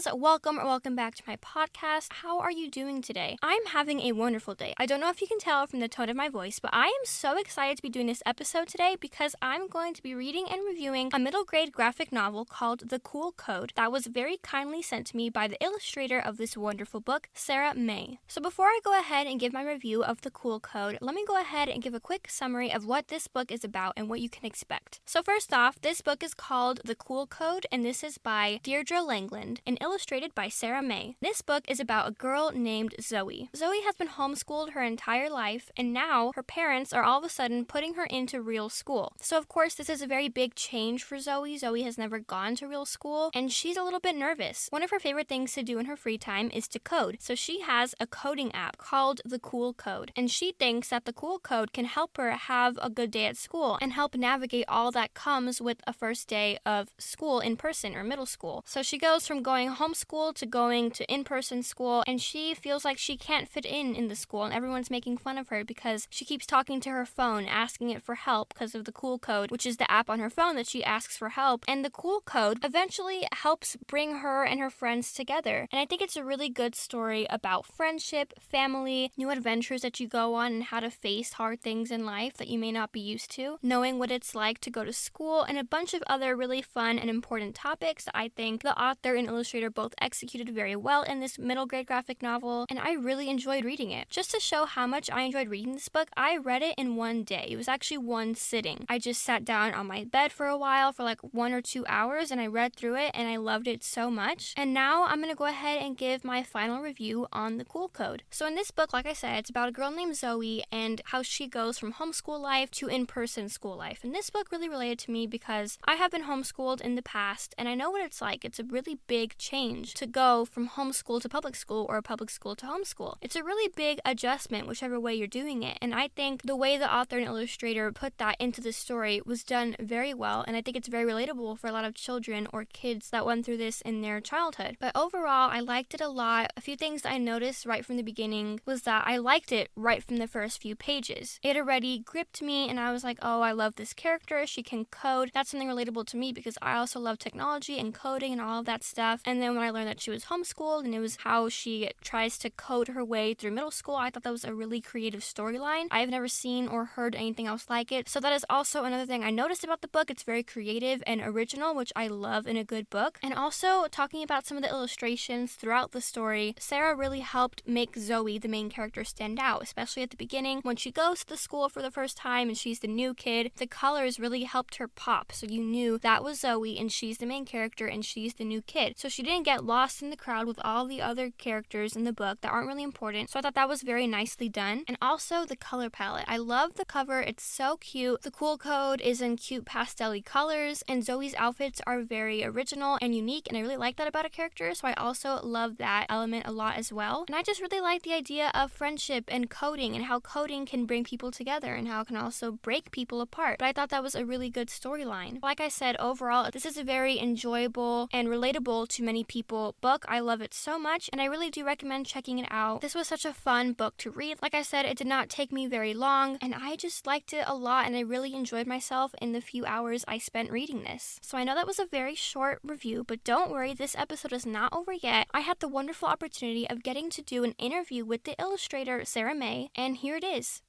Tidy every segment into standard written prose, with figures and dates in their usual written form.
friends, welcome back to my podcast. How are you doing today? I'm having a wonderful day. I don't know if you can tell from the tone of my voice, but I am so excited to be doing this episode today because I'm going to be reading and reviewing a middle grade graphic novel called The Cool Code that was very kindly sent to me by the illustrator of this wonderful book, Sarah Mai. So before I go ahead and give my review of The Cool Code, let me go ahead and give a quick summary of what this book is about and what you can expect. So first off, this book is called The Cool Code, and this is by Deirdre Langland and illustrated by Sarah Mai. This book is about a girl named Zoe. Zoe has been homeschooled her entire life, and now her parents are all of a sudden putting her into real school. So of course, this is a very big change for Zoe. Zoe has never gone to real school, and she's a little bit nervous. One of her favorite things to do in her free time is to code. So she has a coding app called The Cool Code, and she thinks that The Cool Code can help her have a good day at school and help navigate all that comes with a first day of school in person or middle school. So she goes from going homeschool to going to in-person school, and she feels like she can't fit in the school, and everyone's making fun of her because she keeps talking to her phone, asking it for help because of the Cool Code, which is the app on her phone that she asks for help. And the Cool Code eventually helps bring her and her friends together. And I think it's a really good story about friendship, family, new adventures that you go on, and how to face hard things in life that you may not be used to, knowing what it's like to go to school, and a bunch of other really fun and important topics that I think the author and illustrator both executed very well in this middle grade graphic novel, and I really enjoyed reading it. Just to show how much I enjoyed reading this book, I read it in one day. It was actually one sitting. I just sat down on my bed for a while for like 1 or 2 hours, and I read through it, and I loved it so much. And now I'm going to go ahead and give my final review on The Cool Code. So in this book, like I said, it's about a girl named Zoe and how she goes from homeschool life to in-person school life. And this book really related to me because I have been homeschooled in the past, and I know what it's like. It's a really big change to go from homeschool to public school or public school to homeschool. It's a really big adjustment, whichever way you're doing it. And I think the way the author and illustrator put that into the story was done very well, and I think it's very relatable for a lot of children or kids that went through this in their childhood. But overall, I liked it a lot. A few things that I noticed right from the beginning was that I liked it right from the first few pages. It already gripped me, and I was like, oh, I love this character. She can code. That's something relatable to me because I also love technology and coding and all of that stuff. And then when I learned that she was homeschooled and it was how she tries to code her way through middle school, I thought that was a really creative storyline. I've never seen or heard anything else like it. So that is also another thing I noticed about the book. It's very creative and original, which I love in a good book. And also, talking about some of the illustrations throughout the story, Sarah really helped make Zoe, the main character, stand out, especially at the beginning when she goes to the school for the first time and she's the new kid. The colors really helped her pop, so you knew that was Zoe and she's the main character and she's the new kid. So she didn't get lost in the crowd with all the other characters in the book that aren't really important. So I thought that was very nicely done. And also the color palette. I love the cover. It's so cute. The Cool Code is in cute pastel-y colors, and Zoe's outfits are very original and unique, and I really like that about a character, so I also love that element a lot as well. And I just really like the idea of friendship and coding and how coding can bring people together and how it can also break people apart. But I thought that was a really good storyline. Like I said, overall, this is a very enjoyable and relatable to many people book. I love it so much, and I really do recommend checking it out. This was such a fun book to read. Like I said, it did not take me very long, and I just liked it a lot, and I really enjoyed myself in the few hours I spent reading this. So I know that was a very short review, but don't worry, this episode is not over yet. I had the wonderful opportunity of getting to do an interview with the illustrator Sarah Mai, and here it is.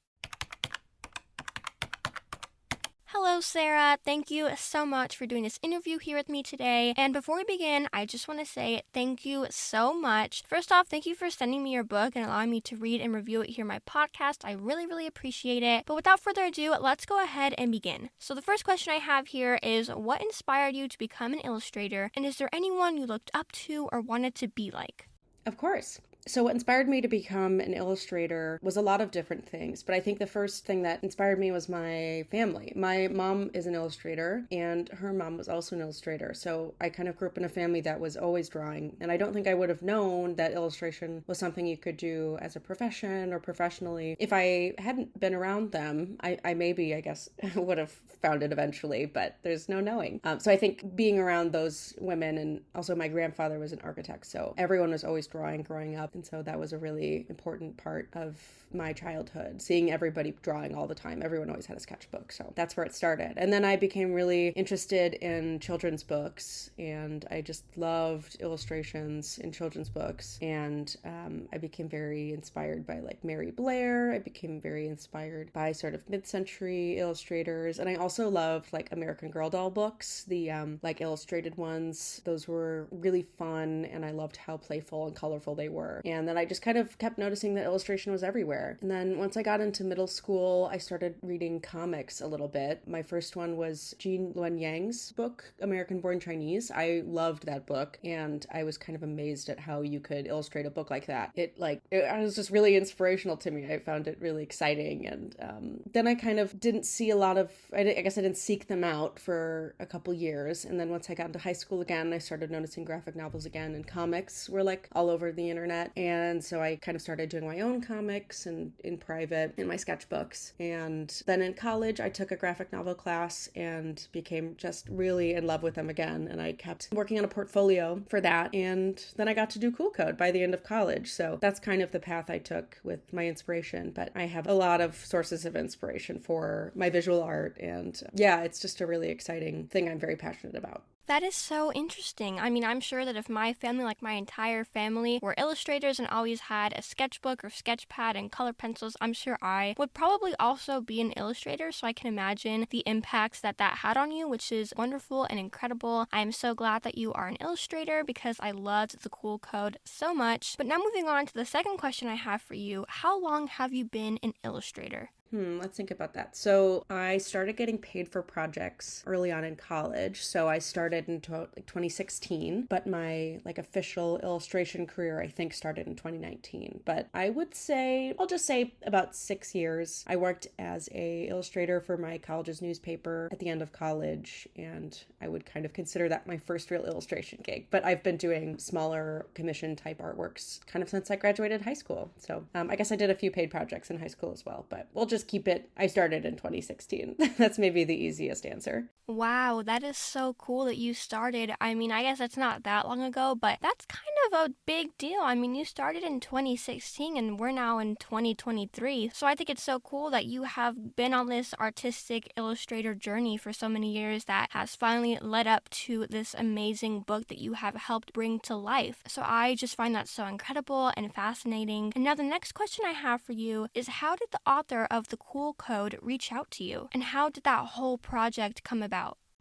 Hello, Sarah. Thank you so much for doing this interview here with me today. And before we begin, I just want to say thank you so much. First off, thank you for sending me your book and allowing me to read and review it here on my podcast. I really appreciate it. But without further ado, let's go ahead and begin. So the first question I have here is, what inspired you to become an illustrator? And is there anyone you looked up to or wanted to be like? Of course. So what inspired me to become an illustrator was a lot of different things, but I think the first thing that inspired me was my family. My mom is an illustrator, and her mom was also an illustrator, so I kind of grew up in a family that was always drawing, and I don't think I would have known that illustration was something you could do as a profession or professionally if I hadn't been around them. I maybe, I guess, would have found it eventually, but there's no knowing. So I think being around those women, and also my grandfather was an architect, so everyone was always drawing growing up. And so that was a really important part of my childhood, seeing everybody drawing all the time. Everyone always had a sketchbook. So that's where it started. And then I became really interested in children's books, and I just loved illustrations in children's books. And I became very inspired by like Mary Blair. I became very inspired by sort of mid-century illustrators. And I also loved like American Girl doll books, the like illustrated ones. Those were really fun, and I loved how playful and colorful they were. And then I just kind of kept noticing that illustration was everywhere. And then once I got into middle school, I started reading comics a little bit. My first one was Jean Luen Yang's book, American Born Chinese. I loved that book, and I was kind of amazed at how you could illustrate a book like that. It was just really inspirational to me. I found it really exciting. And then I kind of didn't see a lot of, I guess I didn't seek them out for a couple years. And then once I got into high school again, I started noticing graphic novels again, and comics were like all over the internet. And so I kind of started doing my own comics and in private in my sketchbooks. And then in college, I took a graphic novel class and became just really in love with them again. And I kept working on a portfolio for that. And then I got to do Cool Code by the end of college. So that's kind of the path I took with my inspiration. But I have a lot of sources of inspiration for my visual art. And yeah, it's just a really exciting thing I'm very passionate about. That is so interesting. I mean, I'm sure that if my family, like my entire family, were illustrators and always had a sketchbook or sketch pad and color pencils, I'm sure I would probably also be an illustrator. So I can imagine the impacts that had on you, which is wonderful and incredible. I am so glad that you are an illustrator because I loved the Cool Code so much. But now moving on to the second question I have for you. How long have you been an illustrator? Let's think about that. So I started getting paid for projects early on in college. So I started in 2016, but my like official illustration career, I think, started in 2019. But I would say, I'll just say about 6 years. I worked as a illustrator for my college's newspaper at the end of college, and I would kind of consider that my first real illustration gig. But I've been doing smaller commission type artworks kind of since I graduated high school. So I guess I did a few paid projects in high school as well, but we'll just keep it. I started in 2016. That's maybe the easiest answer. Wow, that is so cool that you started. I mean, I guess that's not that long ago, but that's kind of a big deal. I mean, you started in 2016 and we're now in 2023. So I think it's so cool that you have been on this artistic illustrator journey for so many years that has finally led up to this amazing book that you have helped bring to life. So I just find that so incredible and fascinating. And now the next question I have for you is, how did the author of the Cool Code reach out to you? And how did that whole project come about?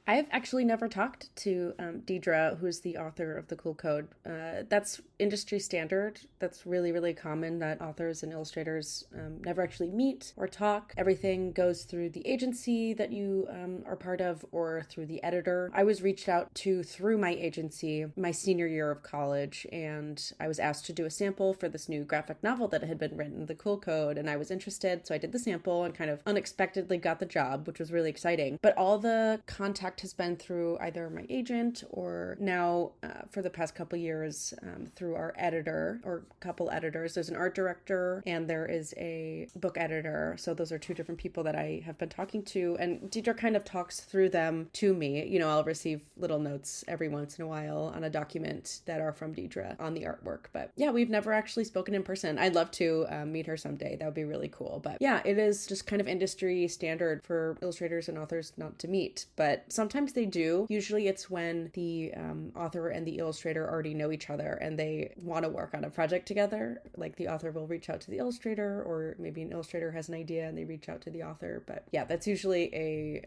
I've actually never talked to Deidre, who's the author of the Cool Code. That's industry standard. That's really, really common that authors and illustrators never actually meet or talk. Everything goes through the agency that you are part of or through the editor. I was reached out to through my agency my senior year of college, and I was asked to do a sample for this new graphic novel that had been written, the Cool Code, and I was interested. So I did the sample and kind of unexpectedly got the job, which was really exciting. But all the contact has been through either my agent or now for the past couple years through our editor or couple editors. There's an art director and there is a book editor. So those are two different people that I have been talking to, and Deidre kind of talks through them to me. You know, I'll receive little notes every once in a while on a document that are from Deidre on the artwork. But yeah, we've never actually spoken in person. I'd love to meet her someday. That would be really cool. But yeah, it is just kind of industry standard for illustrators and authors not to meet. But sometimes they do. Usually it's when the author and the illustrator already know each other and they want to work on a project together. Like the author will reach out to the illustrator, or maybe an illustrator has an idea and they reach out to the author. But yeah, that's usually a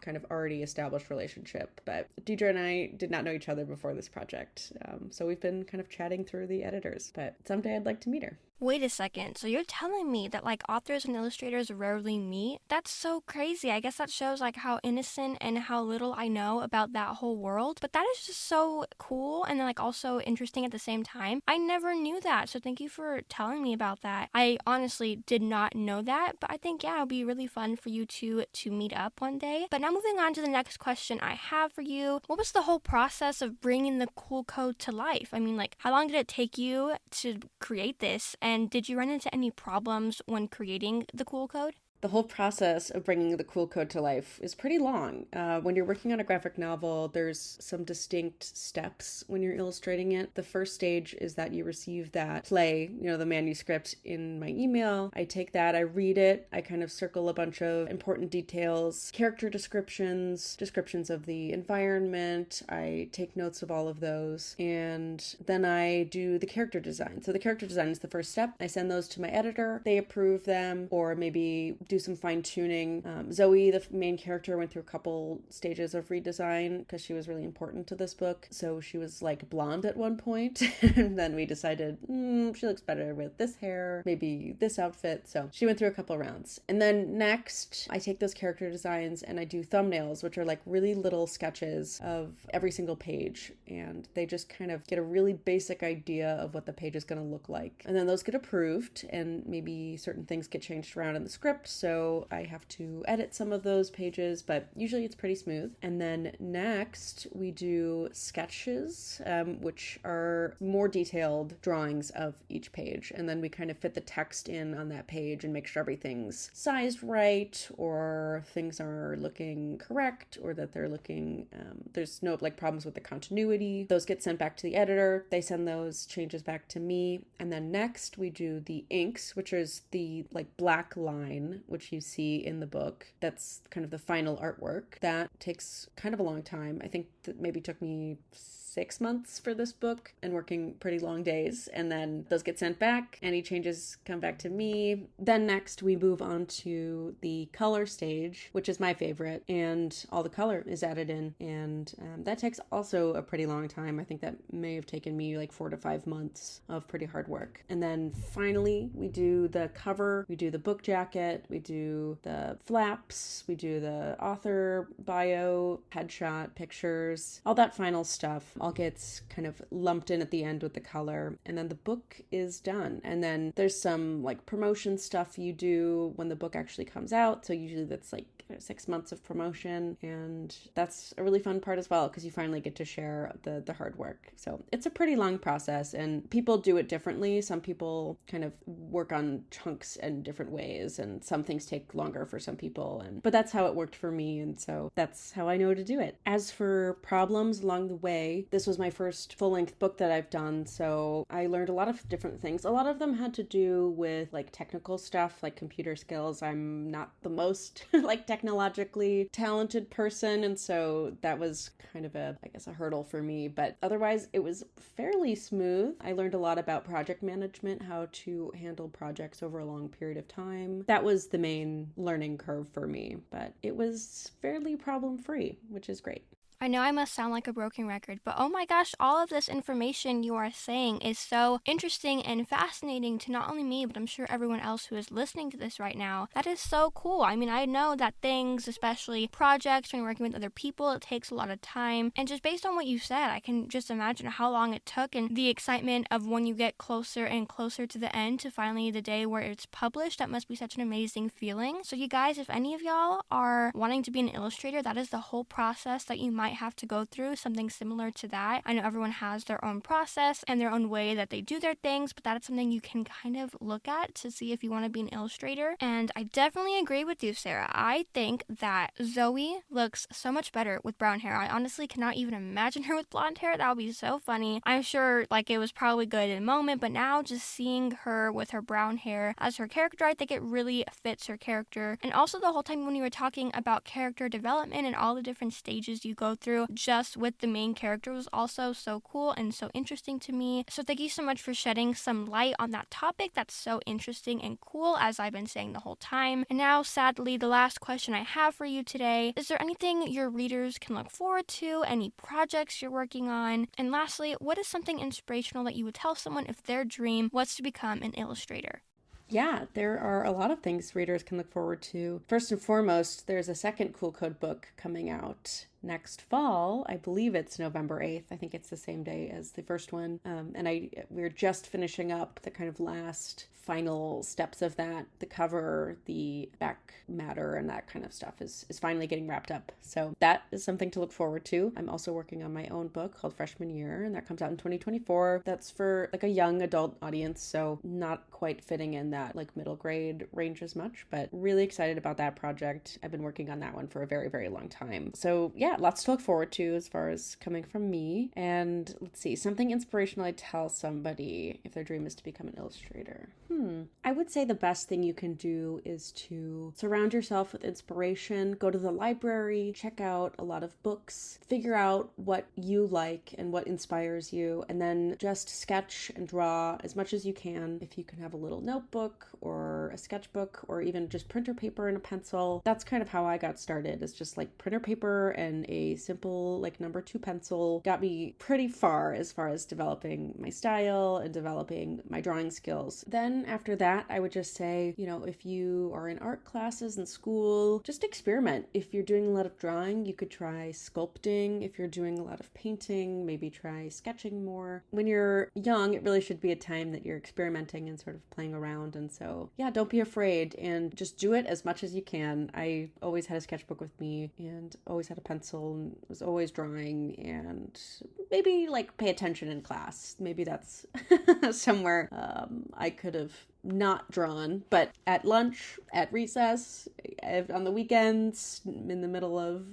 kind of already established relationship. But Deidre and I did not know each other before this project. So we've been kind of chatting through the editors. But someday I'd like to meet her. Wait a second, so you're telling me that like authors and illustrators rarely meet? That's so crazy. I guess that shows like how innocent and how little I know about that whole world. But that is just so cool and like also interesting at the same time. I never knew that, so thank you for telling me about that. I honestly did not know that, but I think yeah, it'll be really fun for you to meet up one day. But now moving on to the next question I have for you. What was the whole process of bringing the Cool Code to life? I mean, like, how long did it take you to create this? And did you run into any problems when creating the Cool Code? The whole process of bringing the cool code to life is pretty long. When you're working on a graphic novel, there's some distinct steps when you're illustrating it. The first stage is that you receive that play, the manuscript in my email. I take that, I read it, I kind of circle a bunch of important details, character descriptions of the environment. I take notes of all of those, and then I do the character design. So the character design is the first step. I send those to my editor. They approve them, or maybe do some fine tuning. Zoe, the main character, went through a couple stages of redesign because she was really important to this book. So she was like blonde at one point, and then we decided she looks better with this hair, maybe this outfit. So she went through a couple rounds. And then next, I take those character designs and I do thumbnails, which are like really little sketches of every single page. And they just kind of get a really basic idea of what the page is going to look like. And then those get approved, and maybe certain things get changed around in the script. So I have to edit some of those pages, but usually it's pretty smooth. And then next we do sketches, which are more detailed drawings of each page. And then we kind of fit the text in on that page and make sure everything's sized right, or things are looking correct, or that they're looking, there's no like problems with the continuity. Those get sent back to the editor. They send those changes back to me. And then next we do the inks, which is the like black line, which you see in the book. That's kind of the final artwork. That takes kind of a long time. I think that maybe took me 6 months for this book and working pretty long days. And then those get sent back. Any changes come back to me. Then next we move on to the color stage, which is my favorite, and all the color is added in. And that takes also a pretty long time. I think that may have taken me like 4 to 5 months of pretty hard work. And then finally we do the cover, we do the book jacket, we do the flaps, we do the author bio, headshot, pictures, all that final stuff all gets kind of lumped in at the end with the color, and then the book is done. And then there's some like promotion stuff you do when the book actually comes out. So usually that's like 6 months of promotion, and that's a really fun part as well because you finally get to share the hard work. So it's a pretty long process, and people do it differently. Some people kind of work on chunks in different ways, and some things take longer for some people, but that's how it worked for me, and so that's how I know to do it. As for problems along the way, this was my first full-length book that I've done, so I learned a lot of different things. A lot of them had to do with like technical stuff, like computer skills. I'm not the most like technologically talented person, and so that was kind of a hurdle for me, but otherwise it was fairly smooth. I learned a lot about project management, how to handle projects over a long period of time. That was the main learning curve for me, but it was fairly problem-free, which is great. I know I must sound like a broken record, but oh my gosh, all of this information you are saying is so interesting and fascinating to not only me, but I'm sure everyone else who is listening to this right now. That is so cool. I mean, I know that things, especially projects when you're working with other people, it takes a lot of time. And just based on what you said, I can just imagine how long it took and the excitement of when you get closer and closer to the end to finally the day where it's published. That must be such an amazing feeling. So you guys, if any of y'all are wanting to be an illustrator, that is the whole process that you might have to go through, something similar to that. I know everyone has their own process and their own way that they do their things, but that's something you can kind of look at to see if you want to be an illustrator. And I definitely agree with you, Sarah. I think that Zoe looks so much better with brown hair. I honestly cannot even imagine her with blonde hair. That would be so funny. I'm sure like it was probably good in a moment, but now just seeing her with her brown hair as her character, I think it really fits her character. And also the whole time when you were talking about character development and all the different stages you go through just with the main character was also so cool and so interesting to me. So thank you so much for shedding some light on that topic. That's so interesting and cool, as I've been saying the whole time. And now, sadly, the last question I have for you today: is there anything your readers can look forward to? Any projects you're working on? And lastly, what is something inspirational that you would tell someone if their dream was to become an illustrator? Yeah, there are a lot of things readers can look forward to. First and foremost, there's a second Cool Code book coming out next fall, I believe it's November 8th. I think it's the same day as the first one. We're just finishing up the kind of last final steps of that. The cover, the back matter, and that kind of stuff is finally getting wrapped up. So that is something to look forward to. I'm also working on my own book called Freshman Year, and that comes out in 2024. That's for like a young adult audience, so not quite fitting in that like middle grade range as much, but really excited about that project. I've been working on that one for a very, very long time. So yeah, lots to look forward to as far as coming from me. And let's see, something inspirational I'd tell somebody if their dream is to become an illustrator. I would say the best thing you can do is to surround yourself with inspiration, go to the library, check out a lot of books, figure out what you like and what inspires you, and then just sketch and draw as much as you can. If you can have a little notebook or a sketchbook or even just printer paper and a pencil. That's kind of how I got started. It's just like printer paper and a simple like number 2 pencil got me pretty far as developing my style and developing my drawing skills. Then after that, I would just say, if you are in art classes in school, just experiment. If you're doing a lot of drawing, you could try sculpting. If you're doing a lot of painting, maybe try sketching more. When you're young, it really should be a time that you're experimenting and sort of playing around. And so, yeah, don't be afraid and just do it as much as you can. I always had a sketchbook with me and always had a pencil and was always drawing, and maybe like pay attention in class. Maybe that's somewhere I could have not drawn, but at lunch, at recess, on the weekends, in the middle of,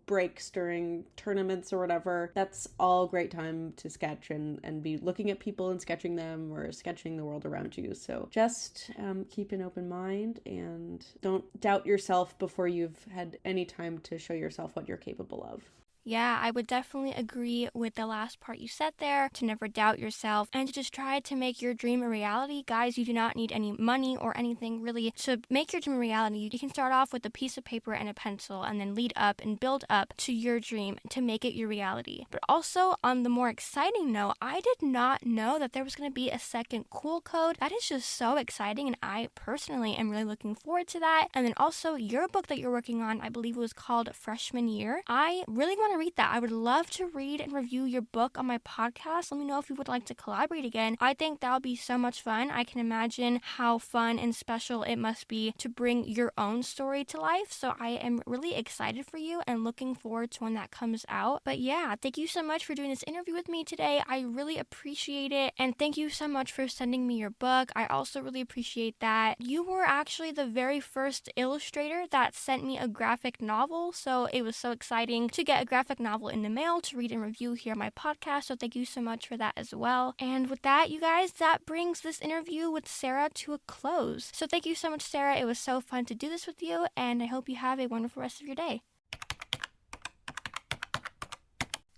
breaks during tournaments or whatever, that's all great time to sketch and be looking at people and sketching them or sketching the world around you. So just keep an open mind and don't doubt yourself before you've had any time to show yourself what you're capable of. Yeah, I would definitely agree with the last part you said there, to never doubt yourself and to just try to make your dream a reality. Guys, you do not need any money or anything really to make your dream a reality. You can start off with a piece of paper and a pencil and then lead up and build up to your dream to make it your reality. But also, on the more exciting note, I did not know that there was going to be a second cool code. That is just so exciting, and I personally am really looking forward to that. And then also, your book that you're working on, I believe it was called Freshman Year. I really want to read that. I would love to read and review your book on my podcast. Let me know if you would like to collaborate again. I think that would be so much fun. I can imagine how fun and special it must be to bring your own story to life. So I am really excited for you and looking forward to when that comes out. But yeah, thank you so much for doing this interview with me today. I really appreciate it. And thank you so much for sending me your book. I also really appreciate that. You were actually the very first illustrator that sent me a graphic novel. So it was so exciting to get a graphic novel in the mail to read and review here on my podcast. So thank you so much for that as well. And with that, you guys, that brings this interview with Sarah to a close. So thank you so much, Sarah. It was so fun to do this with you, and I hope you have a wonderful rest of your day.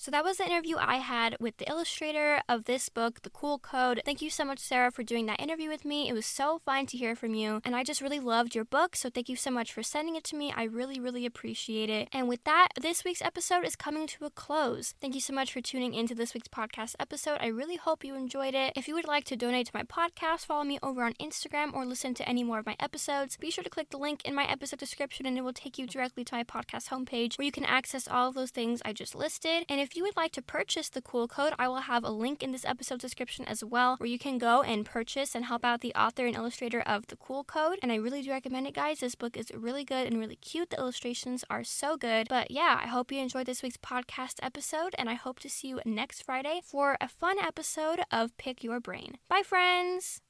So that was the interview I had with the illustrator of this book, The Cool Code. Thank you so much, Sarah, for doing that interview with me. It was so fun to hear from you, and I just really loved your book, so thank you so much for sending it to me. I really, really appreciate it. And with that, this week's episode is coming to a close. Thank you so much for tuning into this week's podcast episode. I really hope you enjoyed it. If you would like to donate to my podcast, follow me over on Instagram or listen to any more of my episodes. Be sure to click the link in my episode description, and it will take you directly to my podcast homepage where you can access all of those things I just listed. And if you would like to purchase the Cool Code, I will have a link in this episode description as well, where you can go and purchase and help out the author and illustrator of the Cool Code. And I really do recommend it, guys. This book is really good and really cute. The illustrations are so good. But yeah, I hope you enjoyed this week's podcast episode, and I hope to see you next Friday for a fun episode of Pick Your Brain. Bye, friends!